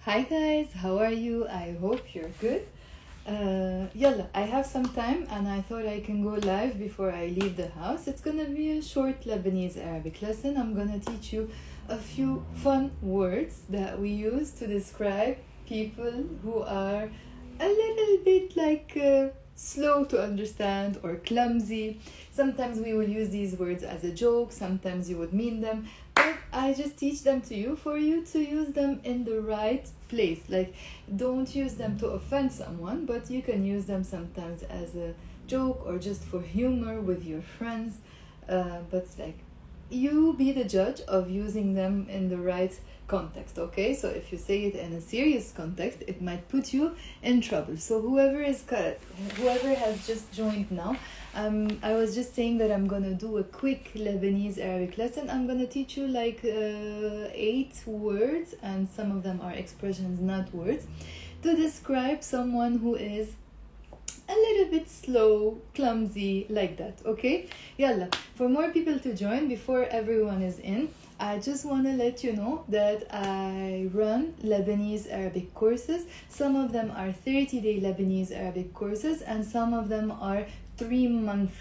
Hi guys, how are you? I hope you're good. Yalla, I have some time and I thought I can go live before I leave the house. It's gonna be a short Lebanese Arabic lesson. I'm gonna teach you a few fun words that we use to describe people who are a little bit slow to understand or clumsy. Sometimes we will use these words as a joke, sometimes you would mean them, but I just teach them to you for you to use them in the right place. Like, don't use them to offend someone, but you can use them sometimes as a joke or just for humor with your friends. But you be the judge of using them in the right context, okay? So if you say it in a serious context, it might put you in trouble. So whoever has just joined now, I was just saying that I'm gonna do a quick Lebanese Arabic lesson. I'm gonna teach you 8 words, and some of them are expressions, not words, to describe someone who is a little bit slow, clumsy, like that, okay? Yalla, for more people to join before everyone is in, I just want to let you know that I run Lebanese Arabic courses. Some of them are 30-day Lebanese Arabic courses, and some of them are 3-month,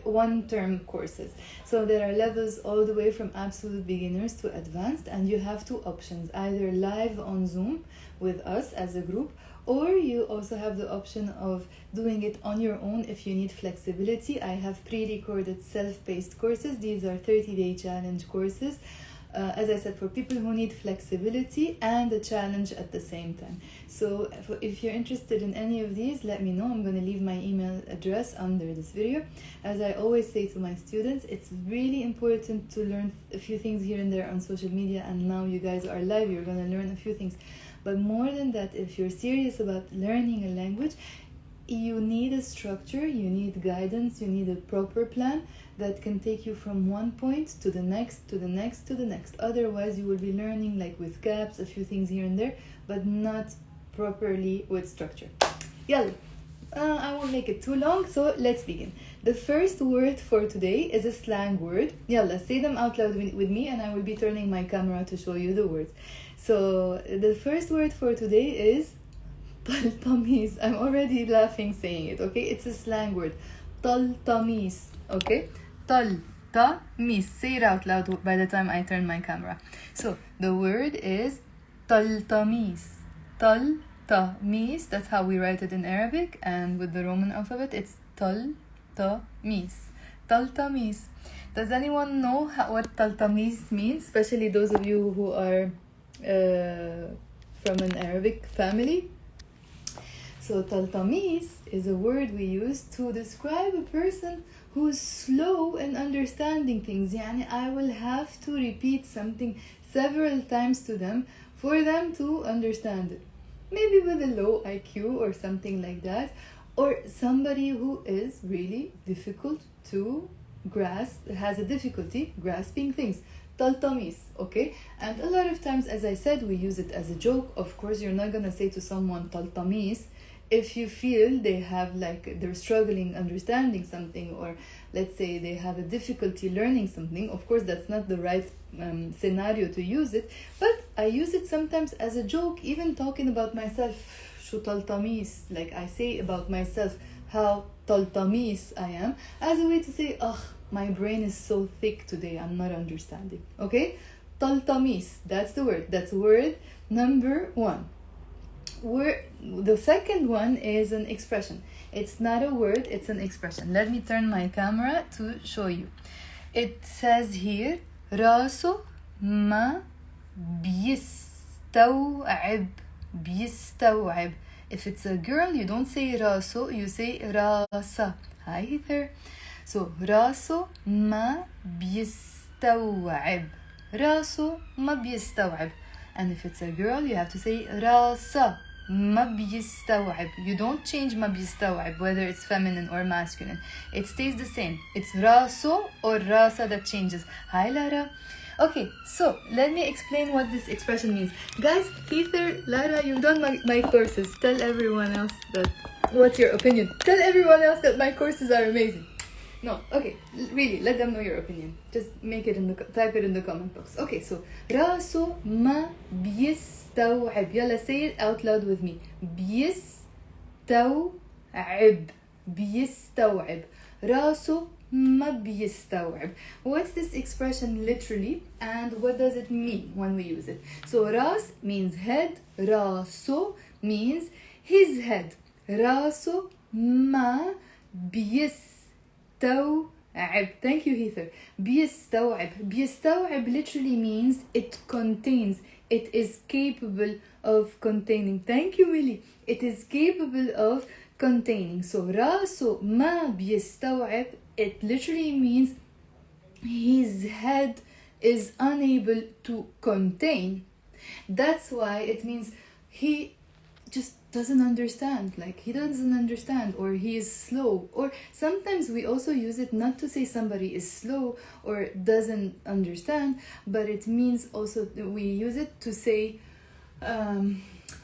one-term courses. So there are levels all the way from absolute beginners to advanced, and you have 2 options: either live on Zoom with us as a group, or you also have the option of doing it on your own if you need flexibility. I have pre-recorded self-paced courses. These are 30-day challenge courses. As I said, for people who need flexibility and a challenge at the same time. So if you're interested in any of these, let me know. I'm going to leave my email address under this video. As I always say to my students, it's really important to learn a few things here and there on social media, and now you guys are live, you're going to learn a few things. But more than that, if you're serious about learning a language, you need a structure, you need guidance, you need a proper plan that can take you from one point to the next, to the next, to the next. Otherwise, you will be learning with gaps, a few things here and there, but not properly with structure. Yalla, I won't make it too long, so let's begin. The first word for today is a slang word. Yalla, say them out loud with me, and I will be turning my camera to show you the words. So the first word for today is Taltamis. I'm already laughing saying it, okay? It's a slang word. Taltamis, okay? Taltamis. Say it out loud by the time I turn my camera. So the word is Taltamis. Taltamis. That's how we write it in Arabic, and with the Roman alphabet, it's Taltamis. Taltamis. Does anyone know what Taltamis means? Especially those of you who are from an Arabic family. So Taltamis is a word we use to describe a person who is slow in understanding things. Yani I will have to repeat something several times to them for them to understand it. Maybe with a low IQ or something like that, or somebody who is really difficult to grasp, has a difficulty grasping things. Taltamis, okay? And a lot of times, as I said, we use it as a joke. Of course, you're not gonna say to someone Taltamis if you feel they have they're struggling understanding something, or let's say they have a difficulty learning something. Of course, that's not the right scenario to use it, but I use it sometimes as a joke, even talking about myself. Shu Taltamis, like I say about myself how Taltamis I am, as a way to say, my brain is so thick today, I'm not understanding, okay? Taltamis, that's the word. That's word number 1. The second one is an expression. It's not a word, it's an expression. Let me turn my camera to show you. It says here, Raso ma bista'ab. Bista'ab. If it's a girl, you don't say Raso, you say Rasa. Hi there. So, Raso ma bista'ab. Raso ma bista'ab. And if it's a girl, you have to say Rasa ma bista'ab. You don't change ma bista'ab, whether it's feminine or masculine. It stays the same. It's Raso or Rasa that changes. Hi, Lara. Okay, so let me explain what this expression means. Guys, Heather, Lara, you've done my courses. Tell everyone else that. What's your opinion? Tell everyone else that my courses are amazing. No, okay, really, let them know your opinion. Just type it in the comment box. Okay, so Raso ma bista'ab. بيستوعب. يلا say it out loud with me. بيستوعب. بيستوعب. راسه ما بيستوعب. What's this expression literally and what does it mean when we use it? So راس means head. راسه means his head. راسه ما بيستوعب. Thank you, Heather. بيستوعب. بيستوعب literally means it contains. It is capable of containing. Thank you, Millie. It is capable of containing. So راسه ما بيستوعب, it literally means his head is unable to contain. That's why it means he just doesn't understand, like he doesn't understand, or he is slow. Or sometimes we also use it not to say somebody is slow or doesn't understand, but it means also we use it to say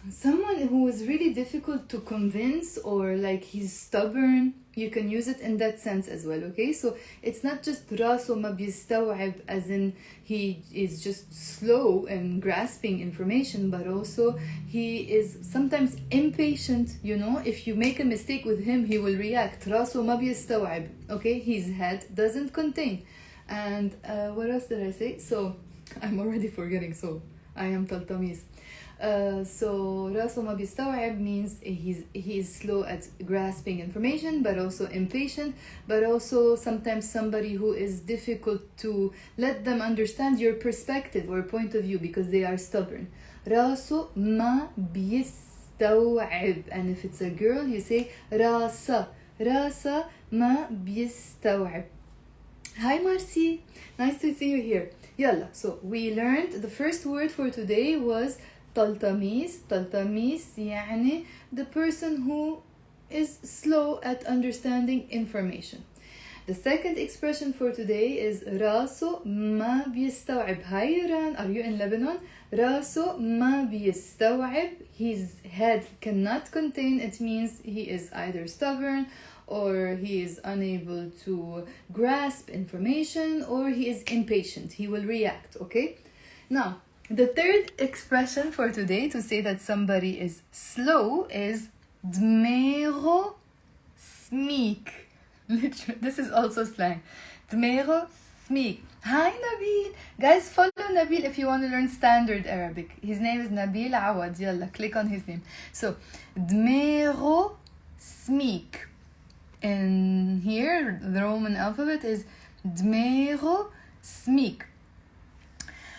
someone who is really difficult to convince, or like he's stubborn. You can use it in that sense as well, okay? So it's not just راسه ما بيستوعب as in he is just slow in grasping information, but also he is sometimes impatient, you know? If you make a mistake with him, he will react. راسه ما بيستوعب, okay? His head doesn't contain. And what else did I say? So I'm already forgetting, so I am Taltamis. So راسه ما بيستوعب means he is slow at grasping information, but also impatient, but also sometimes somebody who is difficult to let them understand your perspective or point of view because they are stubborn. راسه ما بيستوعب. And if it's a girl, you say راسة. راسة ما بيستوعب. Hi Marcy, nice to see you here. يلا, so we learned the first word for today was Taltamis. Taltamis يعني the person who is slow at understanding information. The second expression for today is راسه ما بيستوعب. Hi Iran, are you in Lebanon? راسه ما بيستوعب. His head cannot contain. It means he is either stubborn, or he is unable to grasp information, or he is impatient. He will react, okay? Now, the third expression for today to say that somebody is slow is دماغه Smeek. Literally, this is also slang. دماغه Smeek. Hi Nabil. Guys, follow Nabil if you want to learn standard Arabic. His name is Nabil Awad. Yalla, click on his name. So, دماغه Smeek. And here, the Roman alphabet is دماغه Smeek.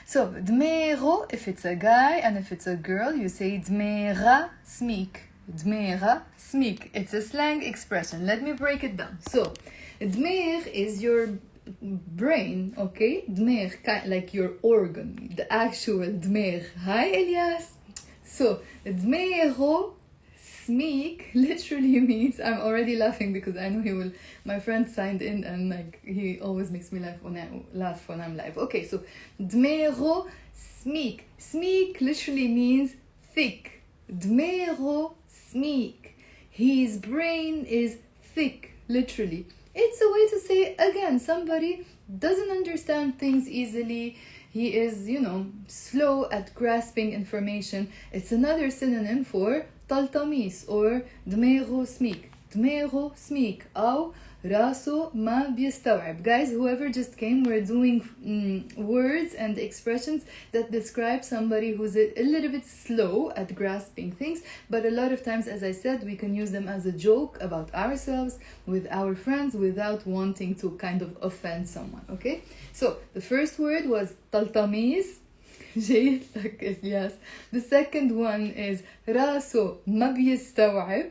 So, دماغه, if it's a guy, and if it's a girl, you say دماغها Smeek. دماغها Smeek. It's a slang expression. Let me break it down. So, دماغ is your brain, okay? دماغ, like your organ, the actual دماغ. Hi, Elias. So, دماغه Smeek literally means, I'm already laughing because I know he will, my friend signed in and like he always makes me laugh when I'm live. Okay, so دماغه Smeek. Smeek literally means thick. دماغه Smeek. His brain is thick, literally. It's a way to say, again, somebody doesn't understand things easily. He is, you know, slow at grasping information. It's another synonym for Taltamis or دماغه Smeek. دماغه Smeek أو راسه ما بيستوعب. Guys, whoever just came, we're doing words and expressions that describe somebody who's a little bit slow at grasping things, but a lot of times, as I said, we can use them as a joke about ourselves, with our friends, without wanting to kind of offend someone, okay? So, the first word was Taltamis. جيد لك إلياس. The second one is راسه ما بيستوعب.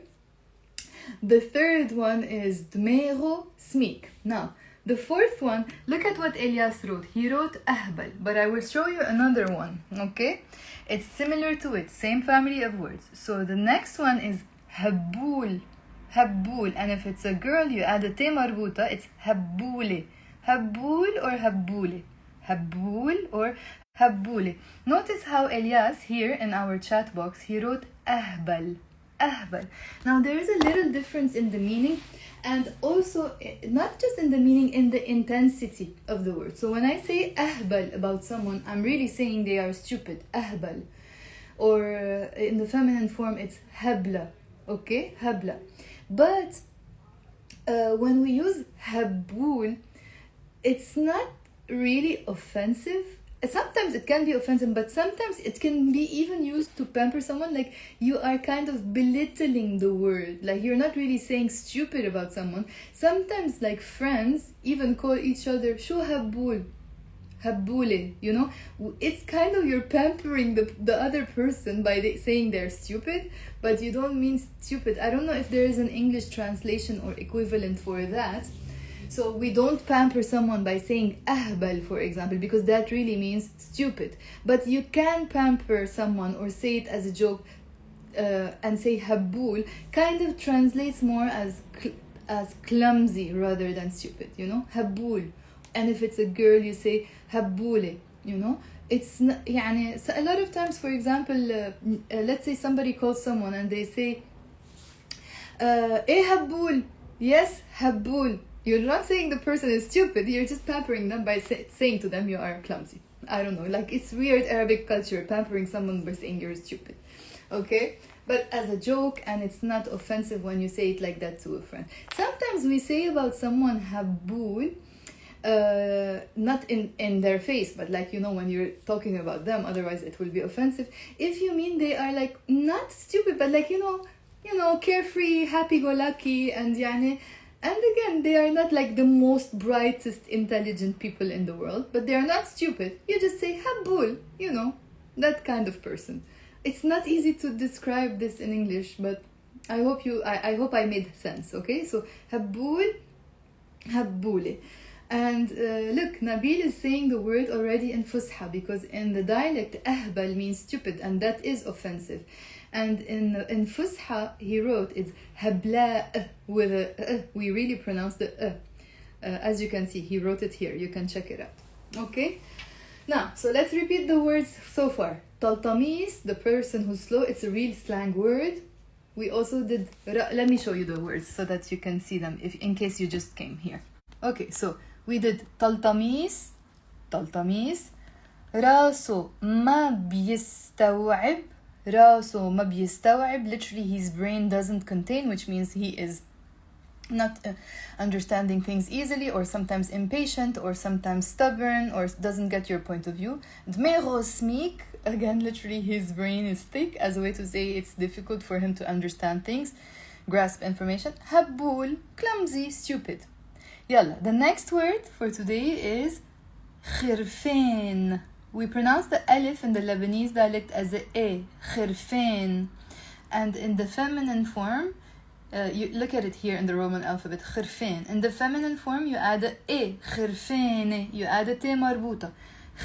The third one is دماغه Smeek. Now, the fourth one, look at what Elias wrote. He wrote Habl, but I will show you another one, okay? It's similar to it, same family of words. So the next one is Habl. Habl, and if it's a girl, you add a te marbuta, it's Habule. Habl or Habule? Habl or Habule. Notice how Elias here in our chat box, he wrote Ahbal. Ahbal. Now there is a little difference in the meaning, and also not just in the meaning, in the intensity of the word. So when I say Ahbal about someone, I'm really saying they are stupid. Ahbal. or in the feminine form it's Habla, okay, Habla. But when we use Habul, it's not really offensive. Sometimes it can be offensive, but sometimes it can be even used to pamper someone. Like you are kind of belittling the word. Like you're not really saying stupid about someone. Sometimes like friends even call each other Shu Habul, Habule, you know. It's kind of you're pampering the other person by saying they're stupid, but you don't mean stupid. I don't know if there is an English translation or equivalent for that. So we don't pamper someone by saying ahbal, for example, because that really means stupid. But you can pamper someone or say it as a joke and say habul, kind of translates more as clumsy rather than stupid, you know, habul. And if it's a girl, you say habule, you know. It's not, يعني, so a lot of times, for example, let's say somebody calls someone and they say, habul, yes, habul. You're not saying the person is stupid, you're just pampering them by saying to them you are clumsy. I don't know, like it's weird Arabic culture, pampering someone by saying you're stupid. Okay? But as a joke, and it's not offensive when you say it like that to a friend. Sometimes we say about someone habul, not in their face, but like, you know, when you're talking about them, otherwise it will be offensive. If you mean they are like not stupid, but like, you know, carefree, happy-go-lucky, and yani. And again, they are not like the most brightest, intelligent people in the world, but they are not stupid. You just say habul, you know, that kind of person. It's not easy to describe this in English, but I hope I made sense, okay? So habul, habule. And look, Nabil is saying the word already in Fusha, because in the dialect, ahbal means stupid, and that is offensive. And in Fusha, he wrote it's Habla with a we really pronounce the as you can see, he wrote it here. You can check it out. Okay? Now, so let's repeat the words so far. Taltamis, the person who's slow, it's a real slang word. We also did, let me show you the words so that you can see them in case you just came here. Okay, so we did Taltamis, Raso ma bista'ab. Raso ma bista'ab, literally his brain doesn't contain, which means he is not understanding things easily, or sometimes impatient, or sometimes stubborn, or doesn't get your point of view. Dmero Smeek, again, literally his brain is thick, as a way to say it's difficult for him to understand things, grasp information. Habul, clumsy, stupid. Yalla, the next word for today is Harfain. We pronounce the alif in the Lebanese dialect as a, Harfain. And in the feminine form, you look at it here in the Roman alphabet, Harfain. In the feminine form, you add a, Harfain. You add a te marbuta,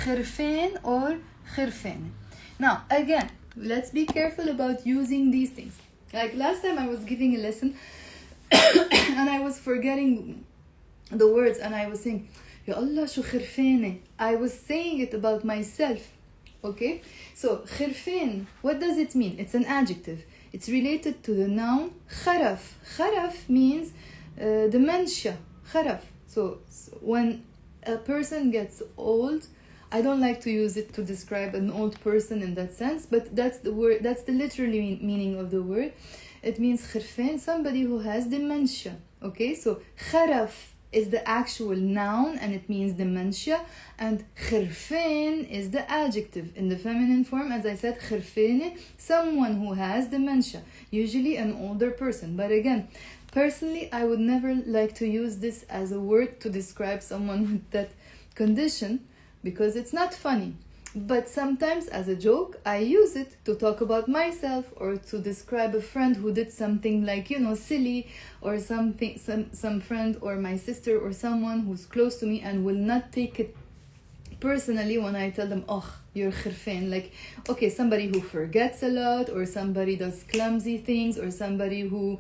Harfain or Harfain. Now, again, let's be careful about using these things. Like last time I was giving a lesson and I was forgetting the words, and I was saying, Ya Allah, shu khirfane. I was saying it about myself. Okay? So, khirfane, what does it mean? It's an adjective. It's related to the noun kharaf. Kharaf means dementia. Kharaf. So, when a person gets old, I don't like to use it to describe an old person in that sense, but that's the word, that's the literal meaning of the word. It means khirfane, somebody who has dementia. Okay? So, kharaf is the actual noun and it means dementia, and khirfain is the adjective in the feminine form. As I said, khirfain, someone who has dementia, usually an older person. But again, personally, I would never like to use this as a word to describe someone with that condition, because it's not funny. But sometimes as a joke, I use it to talk about myself, or to describe a friend who did something like, you know, silly, or something, some friend or my sister or someone who's close to me and will not take it personally when I tell them, oh, you're khirfain. Like, okay, somebody who forgets a lot, or somebody does clumsy things, or somebody who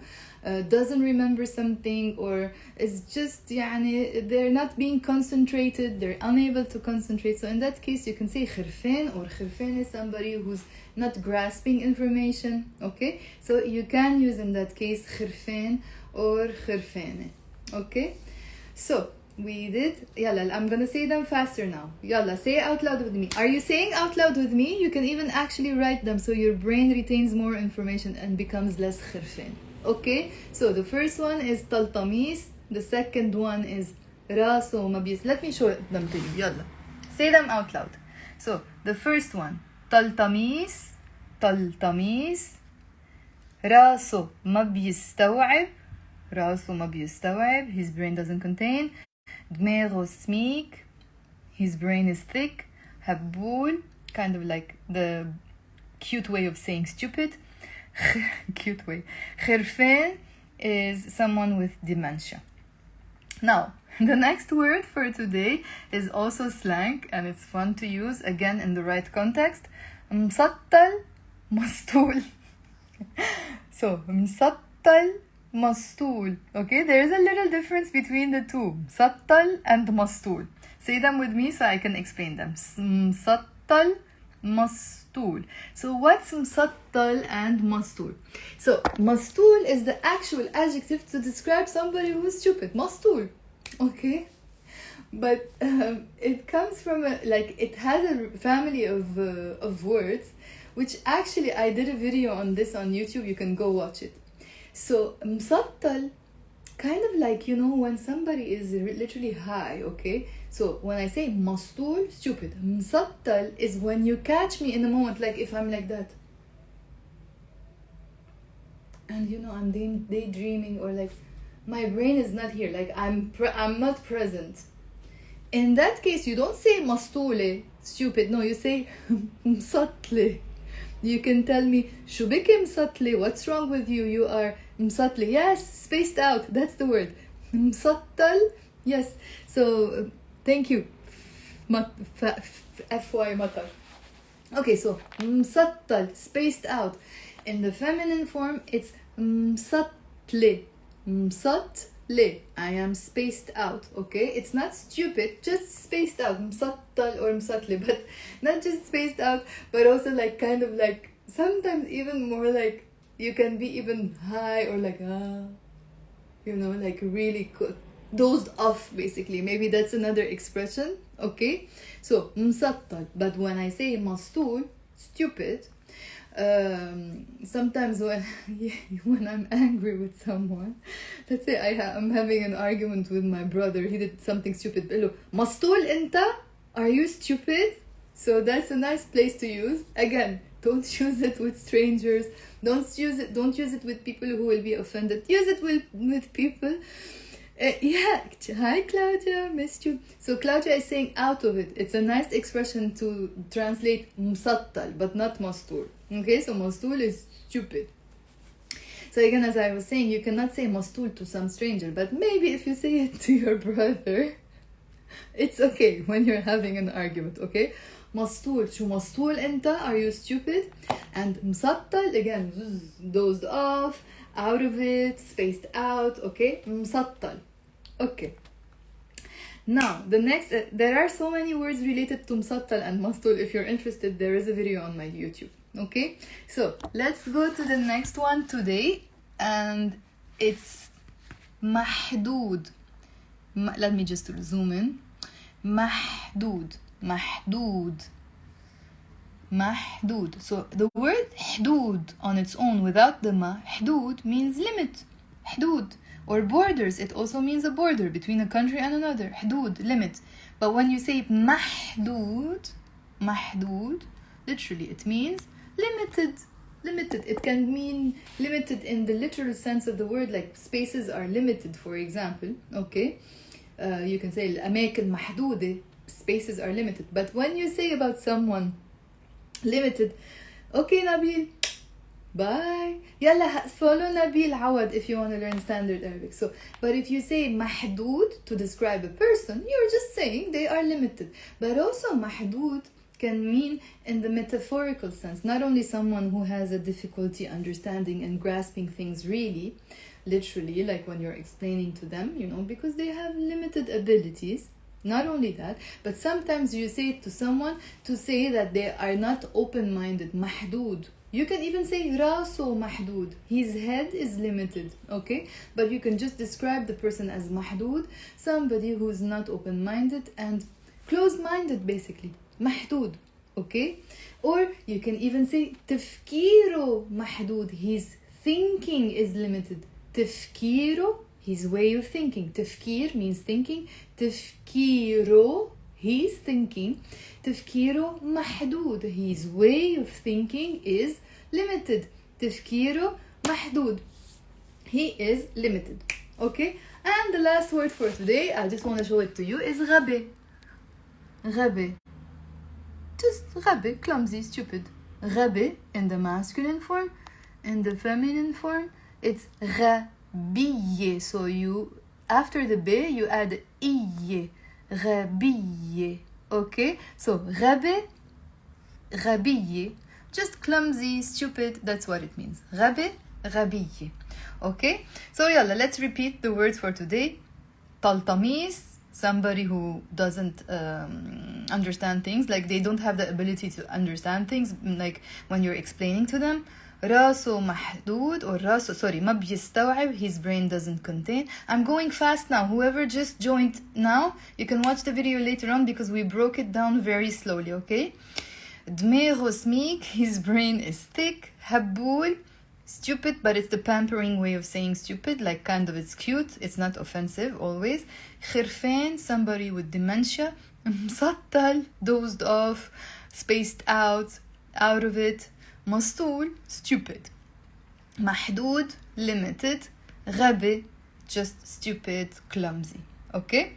doesn't remember something, or is just, يعني, they're not being concentrated, they're unable to concentrate. So in that case, you can say khirfain, or khirfain is somebody who's not grasping information. Okay, so you can use in that case khirfain or khirfain. Okay, so We did. Yalla, I'm gonna say them faster now. Yalla, say out loud with me. Are you saying out loud with me? You can even actually write them so your brain retains more information and becomes less Harfain. Okay? So the first one is Taltamis. The second one is Raso Mabis. Let me show them to you. Yalla. Say them out loud. So the first one, Taltamis, Taltamis. Raso Mabistawab. Raso Mabistawab. His brain doesn't contain. دماغه Smeek, his brain is thick. Habl, kind of like the cute way of saying stupid. Cute way. Harfain is someone with dementia. Now, the next word for today is also slang and it's fun to use again in the right context. Mustul, Mustul. So, Mustul, Mustul. Okay, there is a little difference between the two. Mustul and Mustul. Say them with me so I can explain them. Mustul, Mustul. So what's Mustul and Mustul? So Mustul is the actual adjective to describe somebody who's stupid. Mustul. Okay? But it comes from it has a family of words, which actually I did a video on this on YouTube. You can go watch it. So, Mustul, kind of like, when somebody is literally high, okay? So, when I say Mustul, stupid. Mustul is when you catch me in a moment, like if I'm like that. And, I'm daydreaming or like my brain is not here, like I'm not present. In that case, you don't say Mustule, stupid. No, you say Mustul. You can tell me, شو بك مسطلة? What's wrong with you? You are مسطلة. Yes, spaced out. That's the word. مسطل. Yes. So, thank you. FY matar. Okay, so مسطل, spaced out. In the feminine form, it's مسطلة. مسطلة. I am spaced out, okay? It's not stupid, just spaced out. مسطل or مسطلة, but not just spaced out, but also like kind of like sometimes even more like you can be even high or like like really dozed off basically. Maybe that's another expression, okay? So مسطل, but when I say مسطول, stupid, sometimes when I'm angry with someone, let's say I'm having an argument with my brother, he did something stupid. مسطول انت? Are you stupid? So that's a nice place to use. Again, don't use it with strangers. Don't use it with people who will be offended. Use it with people. Hi Claudia, missed you. So Claudia is saying out of it. It's a nice expression to translate مسطل, but not مسطول. Okay, so مسطول is stupid. So again, as I was saying, you cannot say مسطول to some stranger, but maybe if you say it to your brother, it's okay when you're having an argument, okay? مسطول, شو مسطول انت? Are you stupid? And مسطل, again, dozed off, out of it, spaced out, okay? مسطل. Okay. Now, the next, there are so many words related to مسطل and مسطول. If you're interested, there is a video on my YouTube, okay? So, let's go to the next one today, and it's محدود. Let me just zoom in. محدود. محدود. محدود. So the word حدود on its own without the ma, حدود means limit. حدود. Or borders. It also means a border between a country and another. حدود, limit. But when you say محدود, محدود, literally it means limited. Limited. It can mean limited in the literal sense of the word, like spaces are limited, for example. Okay. You can say الأماكن محدودة. Spaces are limited. But when you say about someone limited, okay Nabil, bye, يلا follow Nabil Awad if you want to learn standard Arabic. So, but if you say محدود to describe a person, you're just saying they are limited. But also محدود can mean in the metaphorical sense, not only someone who has a difficulty understanding and grasping things really, literally, like when you're explaining to them, because they have limited abilities. Not only that, but sometimes you say it to someone to say that they are not open-minded, محدود. You can even say Raso محدود. His head is limited, okay? But you can just describe the person as محدود, somebody who's not open-minded and closed-minded basically. محدود, okay? Or you can even say تفكيره محدود. His thinking is limited. تفكيره, his way of thinking. تفكير means thinking. تفكيره, he's thinking. تفكيره محدود. His way of thinking is limited. تفكيره محدود. He is limited. Okay? And the last word for today, I just want to show it to you, is غبي. غبي. Just غبي, clumsy, stupid. غبي in the masculine form. In the feminine form, it's غبية. So you, after the B, you add إيه. غبية. Okay? So غبي, غبية. Just clumsy, stupid, that's what it means. غبي, غبية. Okay? So يلا, let's repeat the words for today. Taltamis, somebody who doesn't understand things, like they don't have the ability to understand things, like when you're explaining to them. راسه محدود, or راسه, sorry, ما بيستوعب, his brain doesn't contain. I'm going fast now. Whoever just joined now, you can watch the video later on because we broke it down very slowly, okay? دماغه Smeek, his brain is thick. Habl, stupid, but it's the pampering way of saying stupid, like kind of it's cute, it's not offensive always. Harfain, somebody with dementia. Mustul, dozed off, spaced out of it. Mustul, stupid. محدود, limited. غبي, just stupid, clumsy. Okay?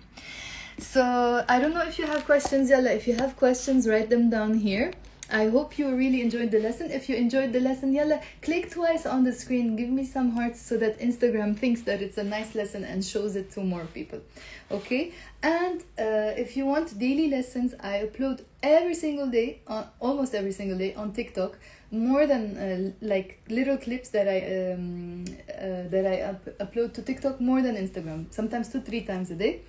So I don't know if you have questions, Yalla. If you have questions, write them down here. I hope you really enjoyed the lesson. If you enjoyed the lesson, Yalla, click twice on the screen. Give me some hearts so that Instagram thinks that it's a nice lesson and shows it to more people. Okay? And if you want daily lessons, I upload every single day, almost every single day on TikTok. More than like little clips that I upload to TikTok, more than Instagram. Sometimes 2-3 times a day.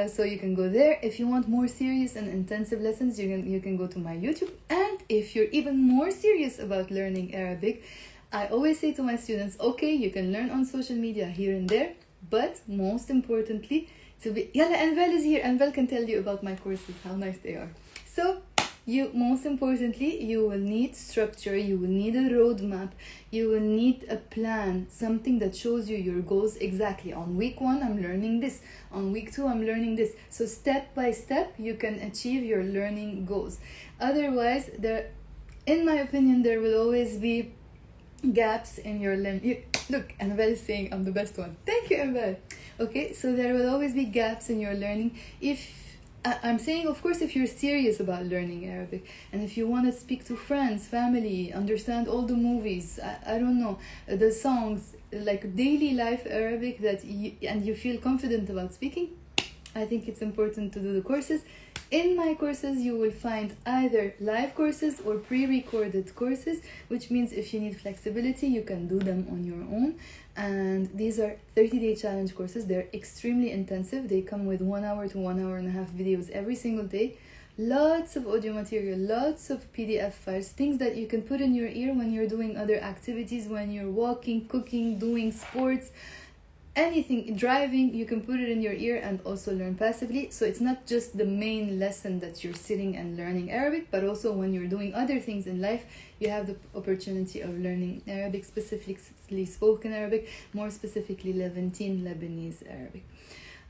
So you can go there. If you want more serious and intensive lessons, you can go to my YouTube. And if you're even more serious about learning Arabic, I always say to my students, okay, you can learn on social media here and there, but most importantly, Yalla, Anval is here. Anval can tell you about my courses, how nice they are. So most importantly, you will need structure, you will need a roadmap, you will need a plan, something that shows you your goals exactly. On week 1, I'm learning this. On week 2, I'm learning this. So step by step, you can achieve your learning goals. Otherwise, in my opinion, there will always be gaps in your look, Annabelle is saying I'm the best one. Thank you, Annabelle. Okay, so there will always be gaps in your learning. I'm saying, of course, if you're serious about learning Arabic and if you want to speak to friends, family, understand all the movies, I don't know, the songs, like daily life Arabic and you feel confident about speaking, I think it's important to do the courses. In my courses, you will find either live courses or pre-recorded courses, which means if you need flexibility, you can do them on your own. And these are 30-day challenge courses. They're extremely intensive. They come with 1 hour to 1.5 hour videos every single day. Lots of audio material, lots of PDF files, things that you can put in your ear when you're doing other activities, when you're walking, cooking, doing sports, anything, driving, you can put it in your ear and also learn passively. So it's not just the main lesson that you're sitting and learning Arabic, but also when you're doing other things in life, you have the opportunity of learning Arabic, specifically spoken Arabic, more specifically Levantine Lebanese Arabic.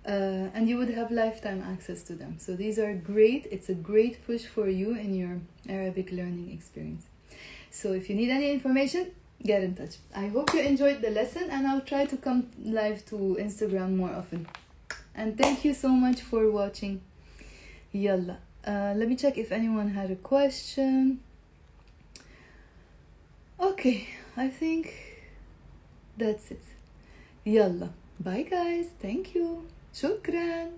And you would have lifetime access to them. So these are great. It's a great push for you in your Arabic learning experience. So if you need any information, get in touch. I hope you enjoyed the lesson and I'll try to come live to Instagram more often. And thank you so much for watching. Yalla. Let me check if anyone had a question. Okay, I think that's it. Yalla. Bye guys. Thank you. Shukran.